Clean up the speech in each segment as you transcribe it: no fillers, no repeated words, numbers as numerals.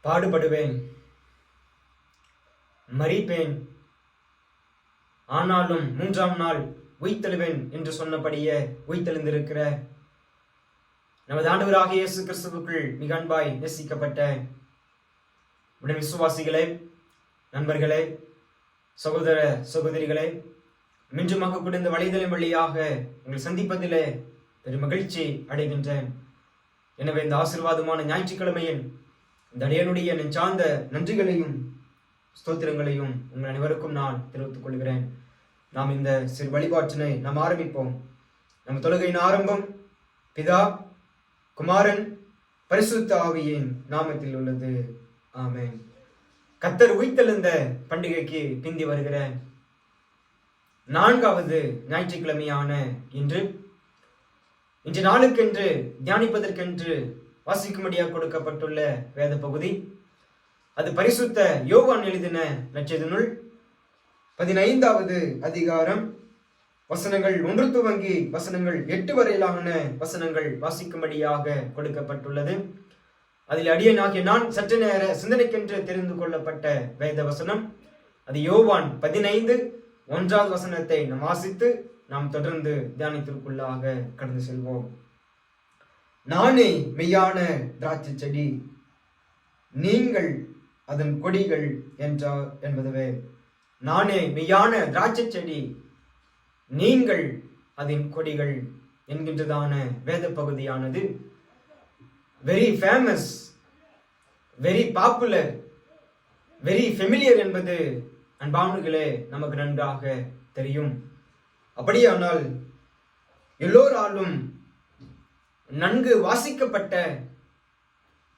பாடுபடுவேன், மரிப்பேன், ஆனாலும் 3ஆம் நாள் உயிர்த்தெழுவேன் என்று சொன்னபடியே உயிர்த்தெழுந்திருக்கிற நமது ஆண்டவராகிய இயேசு கிறிஸ்துவுக்குள் மிக அன்பாய் நேசிக்கப்பட்ட உடன் விசுவாசிகளே, நண்பர்களே, சகோதர சகோதரிகளே, மீண்டுமாக கூட இந்த வலைதளம் வழியாக உங்கள் சந்திப்பதிலே பெரும் மகிழ்ச்சி அடைகின்றேன். எனவே இந்த ஆசீர்வாதமான ஞாயிற்றுக்கிழமையின் இந்த அடியனுடைய நெஞ்சார்ந்த நன்றிகளையும் ஸ்தோத்திரங்களையும் உங்கள் அனைவருக்கும் நான் தெரிவித்துக் கொள்கிறேன். நாம் இந்த சிறு வழிபாட்டினை நாம் ஆரம்பிப்போம். நம் தொழுகையின் ஆரம்பம் பிதா, குமாரன், பரிசுத்த ஆவியின் நாமத்தில் உள்ளது. ஆமென். கர்த்தர் உயிர்த்தெழுந்த பண்டிகைக்கு பிந்தி வருகிற 4வது ஞாயிற்றுக்கிழமையான இன்று நாளுக்கென்று தியானிப்பதற்கென்று வாசிக்கும்படியாக கொடுக்கப்பட்டுள்ள வேத பகுதி, அது பரிசுத்த யோவான் எழுதின நற்செய்தி நூல் 15வது அதிகாரம் வசனங்கள் 1 துவங்கி வசனங்கள் 8 வரையிலான வசனங்கள் வாசிக்கும்படியாக கொடுக்கப்பட்டுள்ளது. அதில் அடியேனாகிய நான் சற்று நேர சிந்தனைக்கென்று தெரிந்து கொள்ளப்பட்ட வேத வசனம், அது யோவான் 15:1 வசனத்தை நாம் வாசித்து நாம் தொடர்ந்து தியானத்திற்குள்ளாக கடந்து செல்வோம். நானே மெய்யான திராட்சை செடி, நீங்கள் அதன் கொடிகள் என்றார் என்பதுவே. நானே மெய்யான திராட்சை செடி, நீங்கள் அதன் கொடிகள் என்கின்றதான வேத பகுதியானது very famous, very popular, very familiar என்பது அன்பானவர்களே நமக்கு நன்றாக தெரியும். அப்படியானால் எல்லோராலும் நன்கு வாசிக்கப்பட்ட,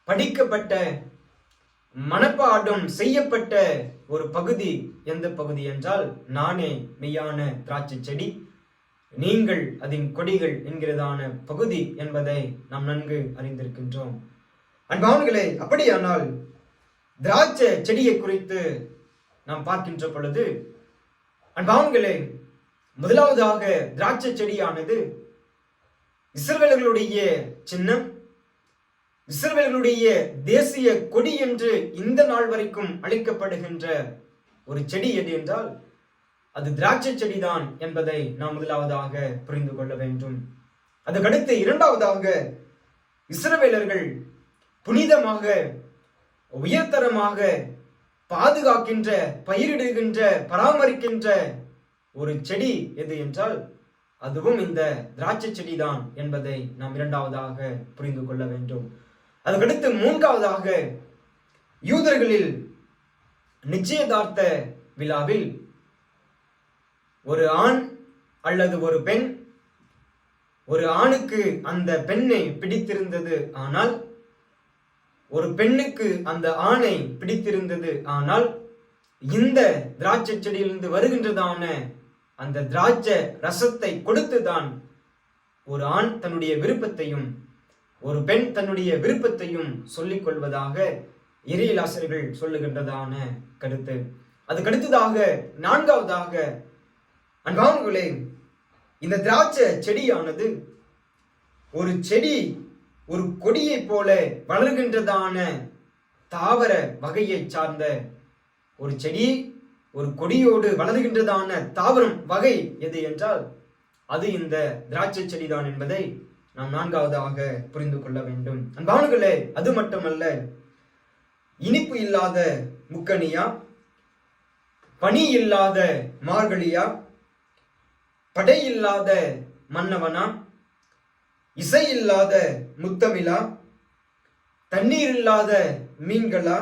படிக்கப்பட்ட, மனப்பாடம் செய்யப்பட்ட ஒரு பகுதி எந்த பகுதி என்றால், நானே மெய்யான திராட்சை செடி, நீங்கள் அதன் கொடிகள் என்கிறதான பகுதி என்பதை நாம் நன்கு அறிந்திருக்கின்றோம். அன்பானவர்களே, அப்படியானால் திராட்சை செடியை குறித்து நாம் பார்க்கின்ற பொழுது, அன்பானவர்களே, முதலாவதாக திராட்சை செடியானது இஸ்ரவேலர்களுடைய சின்னம், இஸ்ரவேலர்களுடைய தேசிய கொடி என்று இந்த நாள் வரைக்கும் அழைக்கப்படுகின்ற ஒரு செடி எது என்றால் அது திராட்சை செடிதான் என்பதை நாம் முதலாவதாக புரிந்து கொள்ள வேண்டும். அதுக்கடுத்து இரண்டாவதாக இஸ்ரவேலர்கள் புனிதமாக, உயர்தரமாக பாதுகாக்கின்ற, பயிரிடுகின்ற, பராமரிக்கின்ற ஒரு செடி எது என்றால் அதுவும் இந்த திராட்சை செடிதான் என்பதை நாம் இரண்டாவதாக புரிந்து கொள்ள வேண்டும். அதுக்கடுத்து மூன்றாவதாக யூதர்களில் நிச்சயதார்த்த விழாவில் ஒரு ஆண் அல்லது ஒரு பெண், ஒரு ஆணுக்கு அந்த பெண்ணை பிடித்திருந்தது ஆனால், ஒரு பெண்ணுக்கு அந்த ஆணை பிடித்திருந்தது ஆனால், இந்த திராட்சை செடியிலிருந்து வருகின்றதான அந்த திராட்சை ரசத்தை கொடுத்துதான் ஒரு ஆண் தன்னுடைய விருப்பத்தையும் ஒரு பெண் தன்னுடைய விருப்பத்தையும் சொல்லிக் கொள்வதாக இறையியலாசிரியர்கள் சொல்லுகின்றதான கருத்து. அதுக்கடுத்ததாக நான்காவதாக அன்பானவர்களே, இந்த திராட்சை செடியானது ஒரு செடி, ஒரு கொடியை போல வளர்கின்றதான தாவர வகையை சார்ந்த ஒரு செடி, ஒரு கொடியோடு வளர்கின்றதான தாவரம் வகை எது என்றால் அது இந்த திராட்சை செடிதான் என்பதை நாம் நான்காவதாக புரிந்து கொள்ள வேண்டும். அன்பானவர்களே, அது மட்டுமல்ல, இனிப்பு இல்லாத முக்கனியா, பனி இல்லாத மார்கழியா, படை இல்லாத மன்னவனா, இசை இல்லாத முத்தமிழா, தண்ணீர் இல்லாத மீன்களா,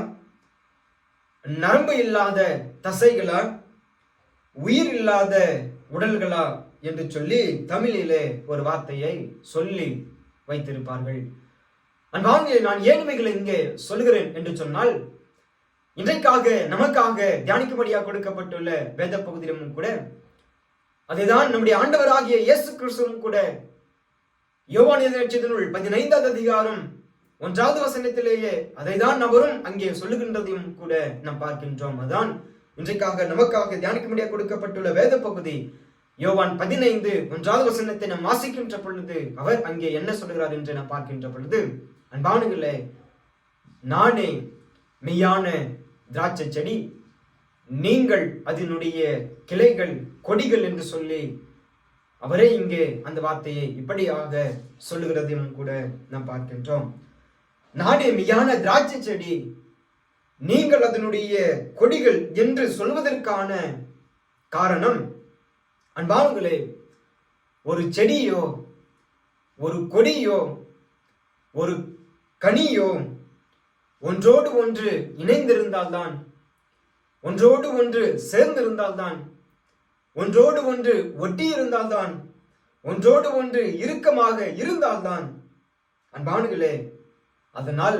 நரம்பு இல்லாத தசைகளா, உயிர் இல்லாத உடல்களா என்று சொல்லி தமிழிலே ஒரு வார்த்தையை சொல்லி வைத்திருப்பார்கள். அன்பானவர்களே, நான் ஏழ்மைகளை இங்கே சொல்கிறேன் என்று சொன்னால், இன்றைக்காக நமக்காக தியானிக்கும்படியாக கொடுக்கப்பட்டுள்ள வேத பகுதியிலும் கூட அதைதான் நம்முடைய ஆண்டவராகிய இயேசு கிறிஸ்துவும் கூட யோவான் எழுதின நற்செய்தி நூல் 15வது அதிகாரம் 1வது வசனத்திலேயே அதைதான் அவரும் அங்கே சொல்லுகின்றதையும் கூட நாம் பார்க்கின்றோம். அதான் இன்றைக்காக நமக்காக தியானிக்கும்படியாக கொடுக்கப்பட்டுள்ள வேத பகுதி. யோவான் 15:1வது வசனத்தை நாம் வாசிக்கின்ற பொழுது அவர் அங்கே என்ன சொல்கிறார் என்று நாம் பார்க்கின்ற பொழுது, அன்பானவர்களே, நானே மெய்யான திராட்சை செடி, நீங்கள் அதனுடைய கிளைகள், கொடிகள் என்று சொல்லி அவரே இங்கே அந்த வார்த்தையை இப்படியாக சொல்லுகிறதையும் கூட நாம் பார்க்கின்றோம். நானே மெய்யான திராட்சை செடி, நீங்கள் அதனுடைய கொடிகள் என்று சொல்வதற்கான காரணம், அன்பானவர்களே, ஒரு செடியோ ஒரு கொடியோ ஒரு கனியோ ஒன்றோடு ஒன்று இணைந்திருந்தால்தான், ஒன்றோடு ஒன்று சேர்ந்திருந்தால்தான், ஒன்றோடு ஒன்று ஒட்டி இருந்தால்தான், ஒன்றோடு ஒன்று இறுக்கமாக இருந்தால்தான் அன்பானவர்களே அதனால்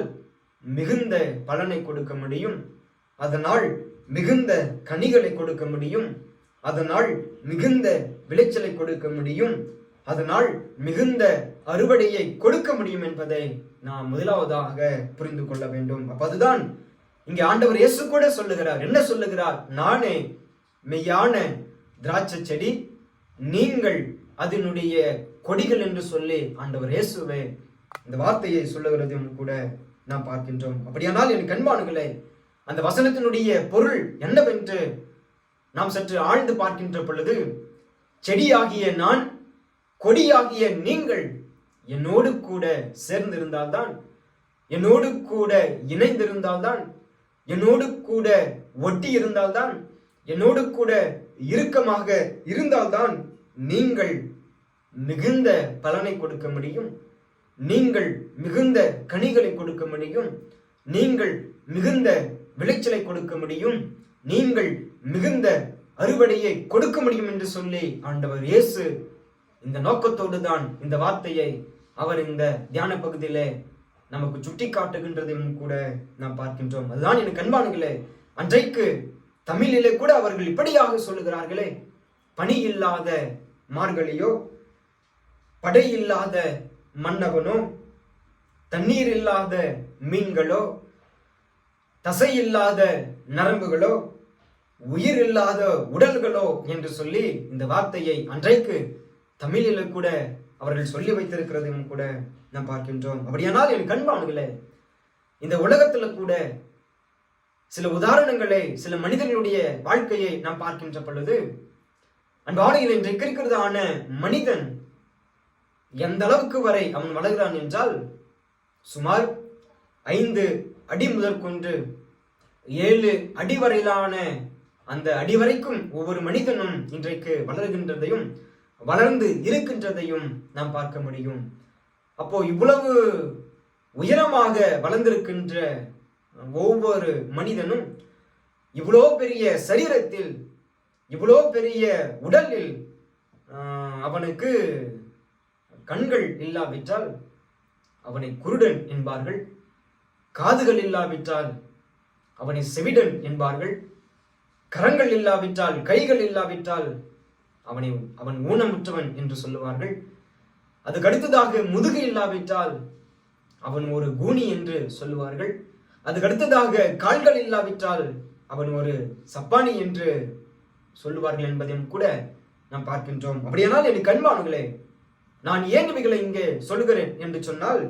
மிகுந்த பலனை கொடுக்க முடியும், அதனால் மிகுந்த கனிகளை கொடுக்க முடியும், அதனால் மிகுந்த விளைச்சலை கொடுக்க முடியும், அதனால் மிகுந்த அறுவடையை கொடுக்க முடியும் என்பதை நாம் முதலாவதாக புரிந்து கொள்ள வேண்டும். அப்ப அதுதான் இங்கே ஆண்டவர் இயேசு கூட சொல்லுகிறார். என்ன சொல்லுகிறார்? நானே மெய்யான திராட்சை செடி, நீங்கள் அதனுடைய கொடிகள் என்று சொல்லி ஆண்டவர் இயேசுவே இந்த வார்த்தையை சொல்லுகிறதையும் கூட நாம் பார்க்கின்றோம். அப்படியானால் என் கண்பானுகளே, அந்த வசனத்தினுடைய பொருள் என்னவென்று நாம் சற்று ஆழ்ந்து பார்க்கின்ற பொழுது, செடியாகிய நான், கொடியாகிய நீங்கள் என்னோடு கூட சேர்ந்திருந்தால்தான், என்னோடு கூட இணைந்திருந்தால்தான், என்னோடு கூட ஒட்டி இருந்தால்தான், என்னோடு கூட இறுக்கமாக இருந்தால்தான் நீங்கள் மிகுந்த பலனை கொடுக்க முடியும், நீங்கள் மிகுந்த கனிகளை கொடுக்க முடியும், நீங்கள் மிகுந்த விளைச்சலை கொடுக்க முடியும், நீங்கள் மிகுந்த அறுவடையை கொடுக்க முடியும் என்று சொல்லி ஆண்டவர் இயேசு இந்த நோக்கத்தோடு தான் இந்த வார்த்தையை அவர் இந்த தியான பகுதியிலே நமக்கு சுட்டி காட்டுகின்றதையும் கூட நாம் பார்க்கின்றோம். அதுதான் எனக்கு அன்பானுங்களே, அன்றைக்கு தமிழிலே கூட அவர்கள் இப்படியாக சொல்லுகிறார்களே, பனி இல்லாத மார்கழியோ, படை இல்லாத மன்னவனோ, தண்ணீர் இல்லாத மீன்களோ, தசை இல்லாத நரம்புகளோ, உயிர் இல்லாத உடல்களோ என்று சொல்லி இந்த வார்த்தையை அன்றைக்கு தமிழில் கூட அவர்கள் சொல்லி வைத்திருக்கிறதையும் கூட நாம் பார்க்கின்றோம். அப்படியானால் என் கண்பானுகளே, இந்த உலகத்துல கூட சில உதாரணங்களை, சில மனிதர்களுடைய வாழ்க்கையை நாம் பார்க்கின்ற பொழுது, அன்பானையில் இன்றைக்கு இருக்கிறதான மனிதன் எந்த அளவுக்கு வரை அவன் வளர்கிறான் என்றால், சுமார் 5 அடி முதற்கொண்டு 7 அடி வரையிலான அந்த அடி வரைக்கும் ஒவ்வொரு மனிதனும் இன்றைக்கு வளர்கின்றதையும் வளர்ந்து இருக்கின்றதையும் நாம் பார்க்க முடியும். அப்போ இவ்வளவு உயரமாக வளர்ந்திருக்கின்ற ஒவ்வொரு மனிதனும் இவ்வளோ பெரிய சரீரத்தில், இவ்வளோ பெரிய உடலில் அவனுக்கு கண்கள் இல்லாவிட்டால் அவனை குருடன் என்பார்கள், காதுகள் இல்லாவிட்டால் அவனை செவிடன் என்பார்கள், கரங்கள் இல்லாவிட்டால், கைகள் இல்லாவிட்டால் அவன் ஊனமுற்றவன் என்று சொல்லுவார்கள். அதுக்கு அடுத்ததாக முதுகு இல்லாவிட்டால் அவன் ஒரு கூனி என்று சொல்லுவார்கள். அதுக்கு அடுத்ததாக கால்கள் இல்லாவிட்டால் அவன் ஒரு சப்பானி என்று சொல்லுவார்கள் என்பதையும் கூட நாம் பார்க்கின்றோம். அப்படியானால் என் கண்பானுகளே, நான் ஏன் இவைகளை இங்கே சொல்லுகிறேன் என்று சொன்னால்,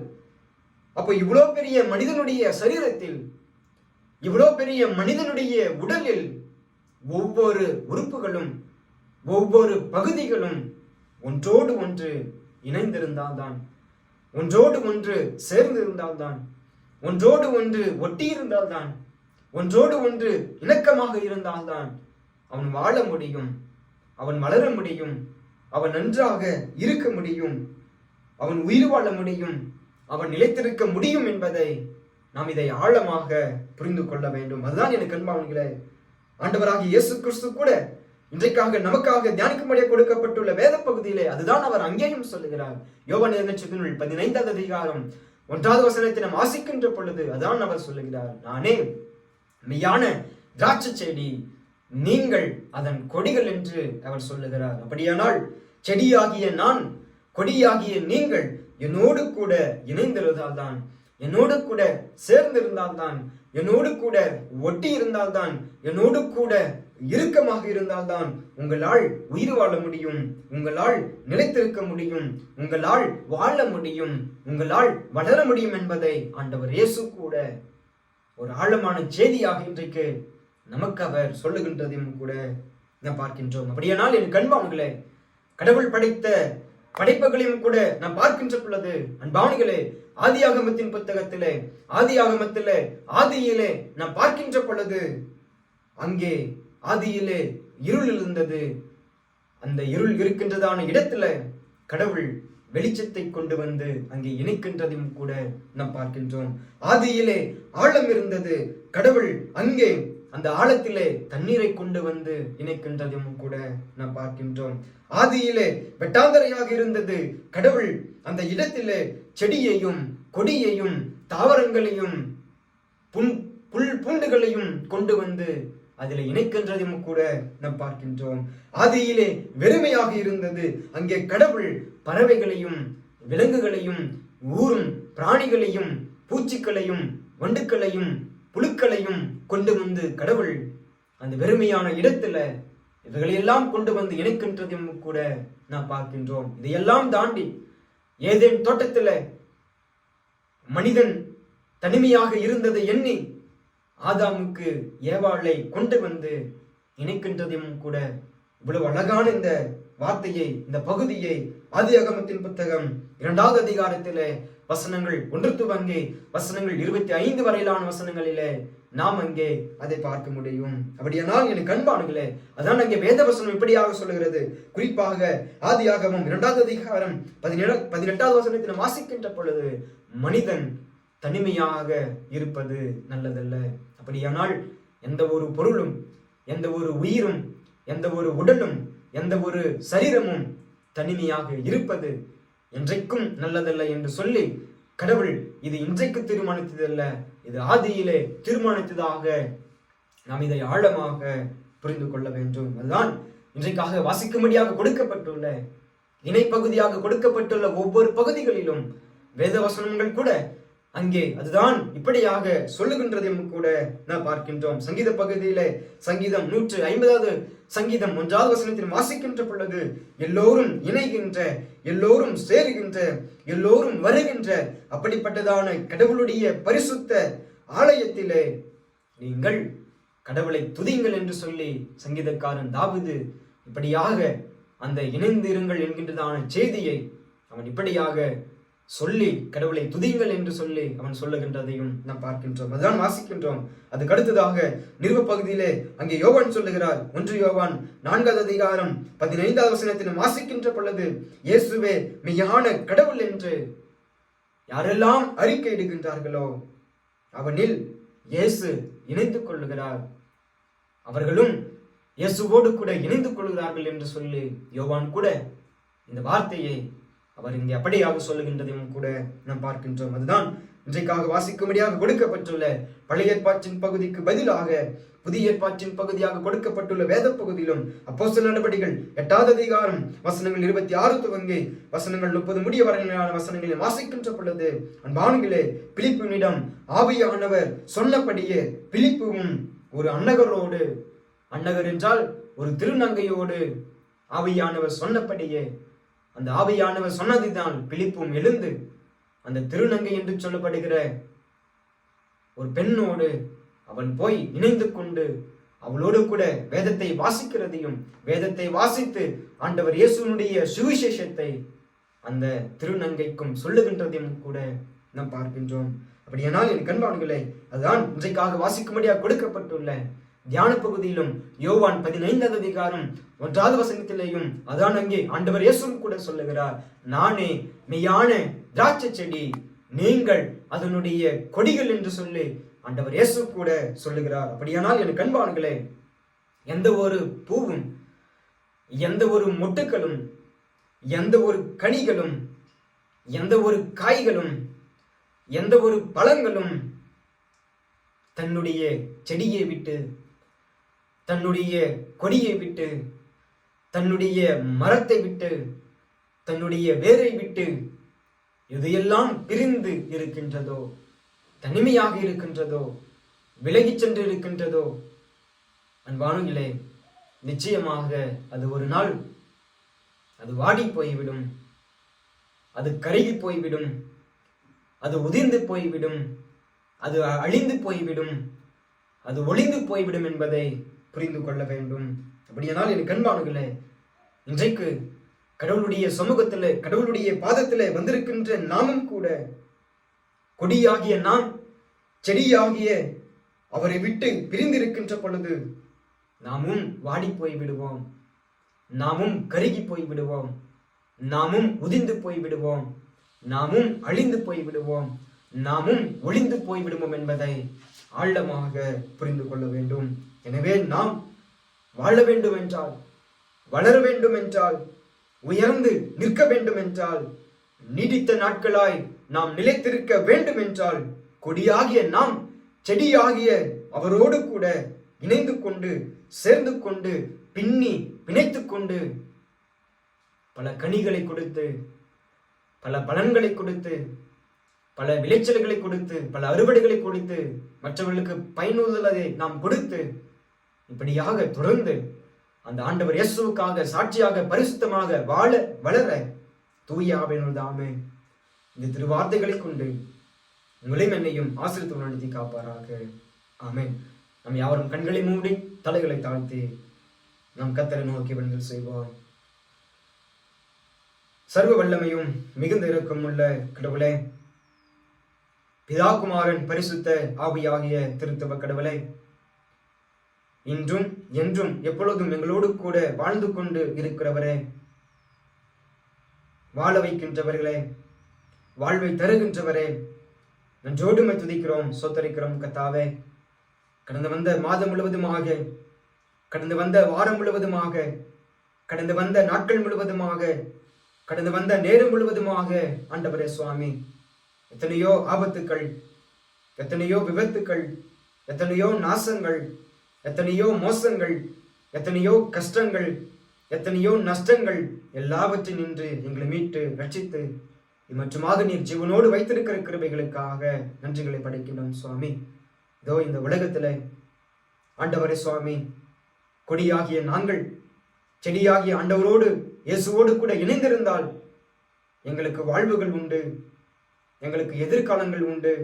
அப்போ இவ்வளோ பெரிய மனிதனுடைய சரீரத்தில், இவ்வளோ பெரிய மனிதனுடைய உடலில் ஒவ்வொரு உறுப்புகளும், ஒவ்வொரு பகுதிகளும் ஒன்றோடு ஒன்று இணைந்திருந்தால்தான், ஒன்றோடு ஒன்று சேர்ந்திருந்தால்தான், ஒன்றோடு ஒன்று ஒட்டி இருந்தால்தான், ஒன்றோடு ஒன்று இணக்கமாக இருந்தால்தான் அவன் வாழ முடியும், அவன் வளர முடியும், அவன் நன்றாக இருக்க முடியும், அவன் உயிர் வாழ முடியும், அவன் நிலைத்திருக்க முடியும் என்பதை நாம் இதை ஆழமாக புரிந்து கொள்ள வேண்டும். அதுதான் எனக்கு அன்பானவர்களே, ஆண்டவராகிய இயேசு கிறிஸ்து கூட இன்றைக்காக நமக்காக தியானிக்கும்படியாக கொடுக்கப்பட்டுள்ள வேத பகுதியிலே அதுதான் அவர் அங்கேயும் சொல்லுகிறார். யோவான் 15வது அதிகாரம் 1வது வசனத்தை நாம் வாசிக்கின்ற பொழுது அதான் அவர் சொல்லுகிறார், நானே மெய்யான திராட்சை செடி, நீங்கள் அதன் கொடிகள் என்று அவர் சொல்லுகிறார். அப்படியானால் செடியாகிய நான், கொடியாகிய நீங்கள் என்னோடு கூட இணைந்திருந்தால்தான், என்னோடு கூட சேர்ந்திருந்தால்தான், என்னோடு கூட ஒட்டி இருந்தால்தான், என்னோடு கூட இறுக்கமாக இருந்தால்தான் உங்களால் உயிர் வாழ முடியும், உங்களால் நிலைத்திருக்க முடியும், உங்களால் வாழ முடியும், உங்களால் வளர முடியும் என்பதை ஆண்டவர் இயேசு கூட ஒரு ஆழமான செய்தியாக இன்றைக்கு நமக்கு அவர் சொல்லுகின்றதையும் கூட நாம் பார்க்கின்றோம். அப்படியானால் என் கண்பான்களே, கடவுள் படைத்த படைப்புகளையும் கூட நாம் பார்க்கின்ற பொழுது அன்பானிகளே, ஆதியாகமத்தின் புத்தகத்திலே ஆதியிலே நாம் பார்க்கின்ற பொழுது அங்கே ஆதியிலே இருள் இருந்தது. அந்த இருள் இருக்கின்றதான இடத்துல கடவுள் வெளிச்சத்தை கொண்டு வந்து அங்கே இணைக்கின்றதையும் கூட நாம் பார்க்கின்றோம். ஆதியிலே ஆழம் இருந்தது, கடவுள் அங்கே அந்த ஆழத்திலே தண்ணீரை கொண்டு வந்து இணைக்கின்றதையும் கூட நாம் பார்க்கின்றோம். ஆதியிலே வெட்டாந்தரையாக இருந்தது, கடவுள் அந்த இடத்திலே செடியையும் கொடியையும் தாவரங்களையும் புல் பூண்டுகளையும் கொண்டு வந்து அதில் இணைக்கின்றதையும் கூட நாம் பார்க்கின்றோம். ஆதியிலே வெறுமையாக இருந்தது, அங்கே கடவுள் பறவைகளையும் விலங்குகளையும் ஊரும் பிராணிகளையும் பூச்சிகளையும் வண்டுக்களையும் புழுக்களையும் கொண்டு வந்து கடவுள் அந்த வெறுமையான இடத்துல இவைகளையெல்லாம் கொண்டு வந்து இணைக்கின்றதையும் கூட நாம் பார்க்கின்றோம். இதையெல்லாம் தாண்டி ஏதேன் தோட்டத்துல மனிதன் தனிமையாக இருந்ததை எண்ணி ஆதாமுக்கு ஏவாளை கொண்டு வந்து இணைக்கின்றதையும் கூட இவ்வளவு அழகான இந்த வார்த்தையை, இந்த பகுதியை ஆதியாகமத்தின் புத்தகம் 2வது அதிகாரத்திலே வசனங்கள் 1 துவங்கி வசனங்கள் 25 வரையிலான வசனங்களிலே நாம் அங்கே அதை பார்க்க முடியும். அப்படியானால் எனக்கு அன்பானுங்களே, அதான் அங்கே வேத வசனம் இப்படியாக சொல்லுகிறது. குறிப்பாக ஆதியாகமம் 2வது அதிகாரம் 18வது வசனத்தில் வாசிக்கின்ற பொழுது, மனிதன் தனிமையாக இருப்பது நல்லதல்ல. அப்படியானால் எந்த ஒரு பொருளும், எந்த ஒரு உயிரும், எந்த ஒரு உடலும், எந்த ஒரு சரீரமும் தனிமையாக இருப்பது என்றைக்கும் நல்லதல்ல என்று சொல்லி கடவுள் இது இன்றைக்கு தீர்மானித்ததல்ல, இது ஆதியிலே தீர்மானித்ததாக நாம் இதை ஆழமாக புரிந்து கொள்ள வேண்டும். அதுதான் இன்றைக்காக வாசிக்கும்படியாக கொடுக்கப்பட்டுள்ள இணைப்பகுதியாக கொடுக்கப்பட்டுள்ள ஒவ்வொரு பகுதிகளிலும் வேதவசனங்கள் கூட அங்கே அதுதான் இப்படியாக சொல்லுகின்றதையும் கூட நாம் பார்க்கின்றோம். சங்கீத பகுதியிலே சங்கீதம் 150வது சங்கீதம் 1வது வசனத்தில் வாசிக்கின்ற பொழுது, எல்லோரும் இணைகின்ற, எல்லோரும் சேருகின்ற, எல்லோரும் வருகின்ற அப்படிப்பட்டதான கடவுளுடைய பரிசுத்த ஆலயத்திலே நீங்கள் கடவுளை துதிங்கள் என்று சொல்லி சங்கீதக்காரன் தாவீது இப்படியாக அந்த இணைந்து இருங்கள் என்கின்றதான செய்தியை அவன் இப்படியாக சொல்லி கடவுளை துதிங்கள் என்று சொல்லி அவன் சொல்லுகின்றதையும் நாம் பார்க்கின்றோம். அதுதான் வாசிக்கின்றோம். அதுக்கு அடுத்ததாக நிருப பகுதியிலே அங்கே யோவான் சொல்லுகிறார். 1 யோவான் 4வது அதிகாரம் 15வது வசனத்தில் வாசிக்கின்ற பொழுது, இயேசுவே மெய்யான கடவுள் என்று யாரெல்லாம் அறிக்கை இடுகின்றார்களோ அவனில் இயேசு இணைத்துக் கொள்ளுகிறார், அவர்களும் இயேசுவோடு கூட இணைந்து கொள்கிறார்கள் என்று சொல்லி யோவான் கூட இந்த வார்த்தையை அவர் இங்கே அப்படியாக சொல்லுகின்றதையும் கூட நாம் பார்க்கின்றோம். அதுதான் இன்றைக்காக வாசிக்கும்படியாக கொடுக்கப்பட்டுள்ள பழைய ஏற்பாட்டின் பகுதிக்கு பதிலாக புதிய ஏற்பாட்டின் பகுதியாக கொடுக்கப்பட்டுள்ள வேத பகுதியிலும் அப்போஸ்தலர் நடபடிகள் 8வது அதிகாரம் வசனங்கள் 26 துவங்கி வசனங்கள் 30 முடிய வரையிலான வசனங்களில் வாசிக்கின்ற பொழுது, அன்பானுங்களே, பிலிப்புவினிடம் ஆவியானவர் சொன்னபடியே பிலிப்புவும் ஒரு அன்னகரோடு, அன்னகர் என்றால் ஒரு திருநங்கையோடு ஆவியானவர் சொன்னபடியே, அந்த ஆவியானவர் சொன்னதுதான் பிலிப்பும் எழுந்து அந்த திருநங்கை என்று சொல்லப்படுகிற ஒரு பெண்ணோடு அவன் போய் இணைந்து கொண்டு அவளோடு கூட வேதத்தை வாசிக்கிறதையும், வேதத்தை வாசித்து ஆண்டவர் இயேசுனுடைய சுவிசேஷத்தை அந்த திருநங்கைக்கும் சொல்லுகின்றதையும் கூட நாம் பார்க்கின்றோம். அப்படியானால் என் கண்பான்களே, அதுதான் இன்றைக்காக வாசிக்கும்படியாக கொடுக்கப்பட்டுள்ள தியான பகுதியிலும் யோவான் 15வது அதிகாரம் 1வது வசனத்திலேயும் அதான் அங்கே ஆண்டவர் இயேசு கூட சொல்லுகிறார், நானே மெய்யான திராட்சை செடி, நீங்கள் அதனுடைய கொடிகள் என்று சொல்லி ஆண்டவர் இயேசு கூட சொல்லுகிறார். அப்படியானால் என் கண்பான்களே, எந்த ஒரு பூவும், எந்த ஒரு மொட்டுக்களும், எந்த ஒரு கனிகளும், எந்த ஒரு காய்களும், எந்த ஒரு பழங்களும் தன்னுடைய செடியை விட்டு, தன்னுடைய கொடியை விட்டு, தன்னுடைய மரத்தை விட்டு, தன்னுடைய வேரை விட்டு எதையெல்லாம் பிரிந்து இருக்கின்றதோ, தனிமையாக இருக்கின்றதோ, விலகிச் சென்று இருக்கின்றதோ, அன்பானுங்களே, நிச்சயமாக அது ஒரு நாள் அது வாடி போய்விடும், அது கருகி போய்விடும், அது உதிர்ந்து போய்விடும், அது அழிந்து போய்விடும், அது ஒளிந்து போய்விடும் என்பதை புரிந்து கொள்ள வேண்டும். அப்படியானால் என் கண்பானுகளே, இன்றைக்கு கடவுளுடைய சமூகத்திலே, கடவுளுடைய பாதத்திலே வந்திருக்கின்ற நாமும் கூட கொடியாகிய நாம் செடியாகிய அவரை விட்டு பிரிந்திருக்கின்ற பொழுது நாமும் வாடி போய் விடுவோம், நாமும் கருகி போய் விடுவோம், நாமும் உதிர்ந்து போய் விடுவோம், நாமும் அழிந்து போய் விடுவோம், நாமும் ஒளிந்து போய் விடுவோம் என்பதை ஆழமாக புரிந்து கொள்ள வேண்டும். எனவே நாம் வாழ வேண்டும் என்றால், வளர வேண்டும் என்றால், உயர்ந்து நிற்க வேண்டும் என்றால், நீடித்த நாட்களாய் நாம் நிலைத்திருக்க வேண்டும் என்றால், கொடியாகிய நாம் செடியாகிய அவரோடு கூட இணைந்து கொண்டு, சேர்ந்து கொண்டு, பின்னி பிணைத்துக் கொண்டு, பல கனிகளை கொடுத்து, பல பலன்களை கொடுத்து, பல விளைச்சல்களை கொடுத்து, பல அறுவடைகளை கொடுத்து, மற்றவர்களுக்கு பயனுள்ளதை நாம் கொடுத்து, இப்படியாக தொடர்ந்து அந்த ஆண்டவர் இயேசுவுக்காக சாட்சியாக பரிசுத்தமாக வாழ வளர தூய ஆவியானவர் தாமே இந்த திருவார்த்தைகளை கொண்டு உங்களையும் என்னையும் ஆசீர்வதித்து நடத்தி காப்பாராக. ஆமென். நாம் யாவரும் கண்களை மூடி தலைகளை தாழ்த்தி நாம் கர்த்தரை நோக்கி வேண்டுதல் செய்வோம். சர்வ வல்லமையும் மிகுந்த இரக்கம் உள்ள கடவுளே, பிதாகுமாரன் பரிசுத்த ஆவியாகிய திருத்துவ கடவுளே, இன்றும் என்றும் எப்பொழுதும் எங்களோடு கூட வாழ்ந்து கொண்டு இருக்கிறவரே, வாழ வைக்கின்றவர்களே, வாழ்வை தருகின்றவரே, நன்றோடுமை துதிக்கிறோம், சோத்தரிக்கிறோம் கர்த்தாவே. கடந்து வந்த மாதம் முழுவதுமாக, கடந்து வந்த வாரம் முழுவதுமாக, கடந்து வந்த நாட்கள் முழுவதுமாக, கடந்து வந்த நேரம் முழுவதுமாக ஆண்டவரே சுவாமி, எத்தனையோ ஆபத்துக்கள், எத்தனையோ விபத்துக்கள், எத்தனையோ நாசங்கள், எத்தனையோ மோசங்கள், எத்தனையோ கஷ்டங்கள், எத்தனையோ நஷ்டங்கள் எல்லாவற்றில் நின்று எங்களை மீட்டு ரட்சித்து மற்றுமாக நீர் ஜீவனோடு வைத்திருக்கிற கிருபைகளுக்காக நன்றிகளை படைக்கிறோம் சுவாமி. இதோ இந்த உலகத்துல ஆண்டவரே சுவாமி, கொடியாகிய நாங்கள் செடியாகிய ஆண்டவரோடு இயேசுவோடு கூட இணைந்திருந்தால் எங்களுக்கு வாழ்வுகள் உண்டு, எங்களுக்கு எதிர்காலங்கள் உண்டு,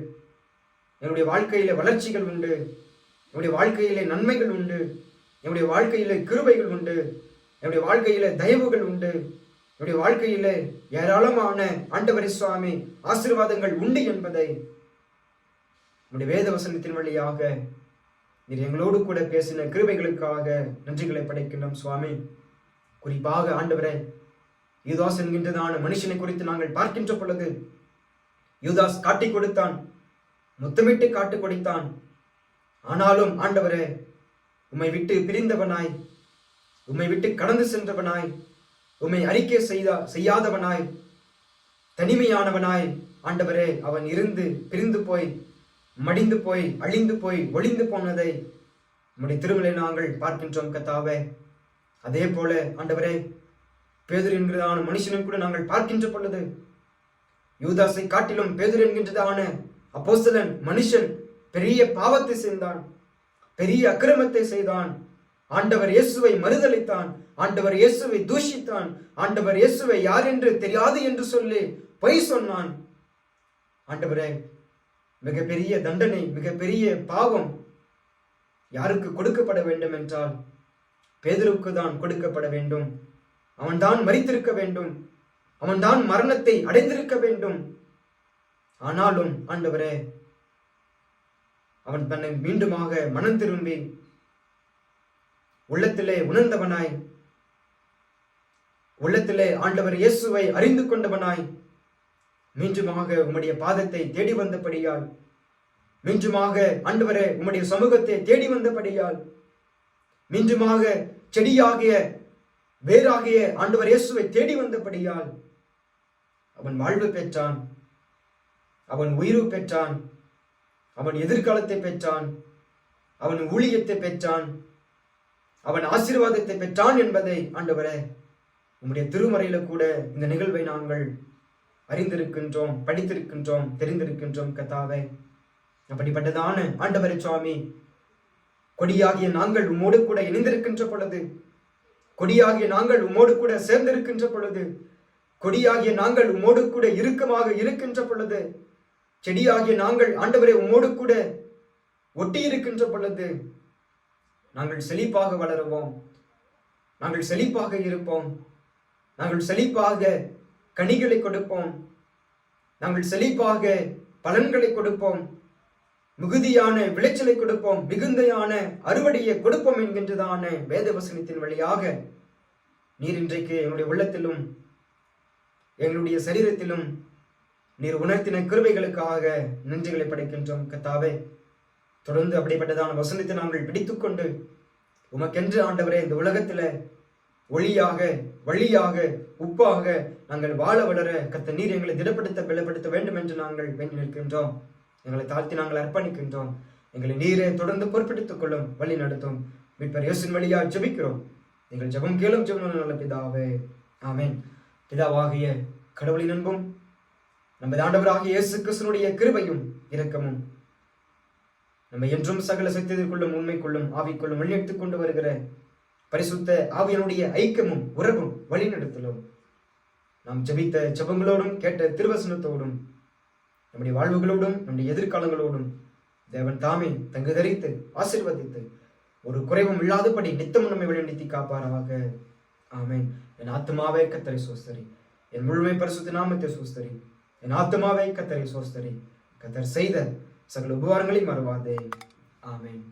எங்களுடைய வாழ்க்கையில வளர்ச்சிகள் உண்டு, என்னுடைய வாழ்க்கையிலே நன்மைகள் உண்டு, என்னுடைய வாழ்க்கையிலே கிருபைகள் உண்டு, என்னுடைய வாழ்க்கையிலே தயவுகள் உண்டு, என்னுடைய வாழ்க்கையிலே ஏராளமான ஆண்டவரே சுவாமி ஆசீர்வாதங்கள் உண்டு என்பதை நம்முடைய வேத வசனத்தின் வழியாக நீர் எங்களோடு கூட பேசின கிருபைகளுக்காக நன்றிகளை படைக்கின்றோம் சுவாமி. குறிப்பாக ஆண்டவரே, யூதாஸ் என்கின்றதான மனுஷனை குறித்து நாங்கள் பார்க்கின்ற பொழுது, யூதாஸ் காட்டி கொடுத்தான், முத்தமிட்டு காட்டு கொடுத்தான். ஆனாலும் ஆண்டவரே, உம்மை விட்டு பிரிந்தவனாய், உம்மை விட்டு கடந்து சென்றவனாய், உம்மை அறிக்கை செய்யாதவனாய், தனிமையானவனாய் ஆண்டவரே அவன் இருந்து பிரிந்து போய், மடிந்து போய், அழிந்து போய், ஒளிந்து போனதை நம்முடைய திருமலை நாங்கள் பார்க்கின்றோம் கர்த்தாவே. அதே போல ஆண்டவரே, பேதுரு என்கிறதான மனுஷனும் கூட நாங்கள் பார்க்கின்ற பொழுது, யூதாசை காட்டிலும் பேதுரு என்கின்றதான அப்போஸ்தலன் மனுஷன் பெரிய பாவத்தை செய்தான், பெரிய அக்கிரமத்தை செய்தான். ஆண்டவர் இயேசுவை மறுதலித்தான், ஆண்டவர் இயேசுவை தூஷித்தான், ஆண்டவர் இயேசுவை யார் என்று தெரியாது என்று சொல்லி பொய் சொன்னான். ஆண்டவரே, மிகப்பெரிய தண்டனை, மிகப்பெரிய பாவம் யாருக்கு கொடுக்கப்பட வேண்டும் என்றால் பேதுருக்கு தான் கொடுக்கப்பட வேண்டும். அவன்தான் மரித்திருக்க வேண்டும், அவன்தான் மரணத்தை அடைந்திருக்க வேண்டும். ஆனாலும் ஆண்டவரே, அவன் தன்னை மீண்டுமாக மனம் திரும்பி உள்ளத்திலே உணர்ந்தவனாய், உள்ளத்திலே ஆண்டவர் இயேசுவை அறிந்து கொண்டவனாய், மீண்டுமாக உம்முடைய பாதத்தை தேடி வந்தபடியால், மீண்டுமாக ஆண்டவரே உம்முடைய சமூகத்தை தேடி வந்தபடியால், மீண்டுமாக செடியாகிய வேறாகிய ஆண்டவர் இயேசுவை தேடி வந்தபடியால் அவன் வாழ்வு பெற்றான், அவன் உயிர்வு பெற்றான், அவன் எதிர்காலத்தை பெற்றான், அவன் ஊழியத்தை பெற்றான், அவன் ஆசீர்வாதத்தை பெற்றான் என்பதை ஆண்டவரே உம்முடைய திருமறையில கூட இந்த நிகழ்வை நாங்கள் அறிந்திருக்கின்றோம், படித்திருக்கின்றோம், தெரிந்திருக்கின்றோம் கர்த்தாவே. அப்படிப்பட்டதான ஆண்டவரே சுவாமி, கொடியாகிய நாங்கள் உம்மோடு கூட இணைந்திருக்கின்ற பொழுது, கொடியாகிய நாங்கள் உம்மோடு கூட சேர்ந்திருக்கின்ற பொழுது, கொடியாகிய நாங்கள் உம்மோடு கூட இறுக்கமாக இருக்கின்ற பொழுது, செடியாகிய நாங்கள் ஆண்டவரே உம்மோடு கூட ஒட்டி இருக்கின்ற பொழுது நாங்கள் செழிப்பாக வளருவோம், நாங்கள் செழிப்பாக இருப்போம், நாங்கள் செழிப்பாக கனிகளை கொடுப்போம், நாங்கள் செழிப்பாக பலன்களை கொடுப்போம், மிகுதியான விளைச்சலை கொடுப்போம், மிகுந்தையான அறுவடையை கொடுப்போம் என்கின்றதான வேத வசனத்தின் வழியாக நீர் இன்றைக்கு எங்களுடைய உள்ளத்திலும் எங்களுடைய சரீரத்திலும் நீர் உணர்த்தின கிருபைகளுக்காக நன்றிகளை படைக்கின்றோம் கர்த்தாவே. தொடர்ந்து அப்படிப்பட்டதான வசனத்தை நாங்கள் பிடித்துக்கொண்டு உமக்கென்று ஆண்டவரே இந்த உலகத்துல ஒளியாக வழியாக உப்பாக நாங்கள் வாழ வளர கர்த்தர் நீர் எங்களை திடப்படுத்த பலப்படுத்த வேண்டும் என்று நாங்கள் வேண்டி நிற்கின்றோம். எங்களை தாழ்த்தி நாங்கள் அர்ப்பணிக்கின்றோம். எங்களை நீரே தொடர்ந்து பொறுப்பெடுத்துக் கொள்ளும், வழி நடத்தும். மீட்பர் இயேசுவின் வழியாக ஜெபிக்கிறோம். எங்கள் ஜெபம் கேளும் ஜெபம் நல்ல பிதாவே, ஆமென். பிதாவாகிய கடவுளின் அன்பும் நமது ஆண்டவராகிய இயேசு கிறிஸ்துவினுடைய கிருபையும் இரக்கமும் நம்ம என்றும் சகல சத்தியத்திற்குள்ளும் உண்மைக்குள்ளும் ஆவிக்குள்ளும் வழிநடத்திக் கொண்டு வருகிற பரிசுத்த ஆவியனுடைய ஐக்கியமும் உறவும் வழிநடத்தலும் நாம் ஜெபித்த ஜெபங்களோடும் கேட்ட திருவசனத்தோடும் நம்முடைய வாழ்வுகளோடும் நம்முடைய எதிர்காலங்களோடும் தேவன் தாமே தங்கு தரித்து ஆசீர்வதித்து ஒரு குறைவும் இல்லாதபடி நித்தமும் நம்மை வழிநடத்தி காப்பாராக. ஆமென். என் ஆத்துமாவே கர்த்தரை சோஸ்தரி, என் முழுமை பரிசுத்த நாமத்தை சோஸ்தரி. என் ஆத்துமாவே கர்த்தரை சோஸ்தரி. கர்த்தர் செய்த சகல உபகாரங்களையும் மறவாதே. ஆமென்.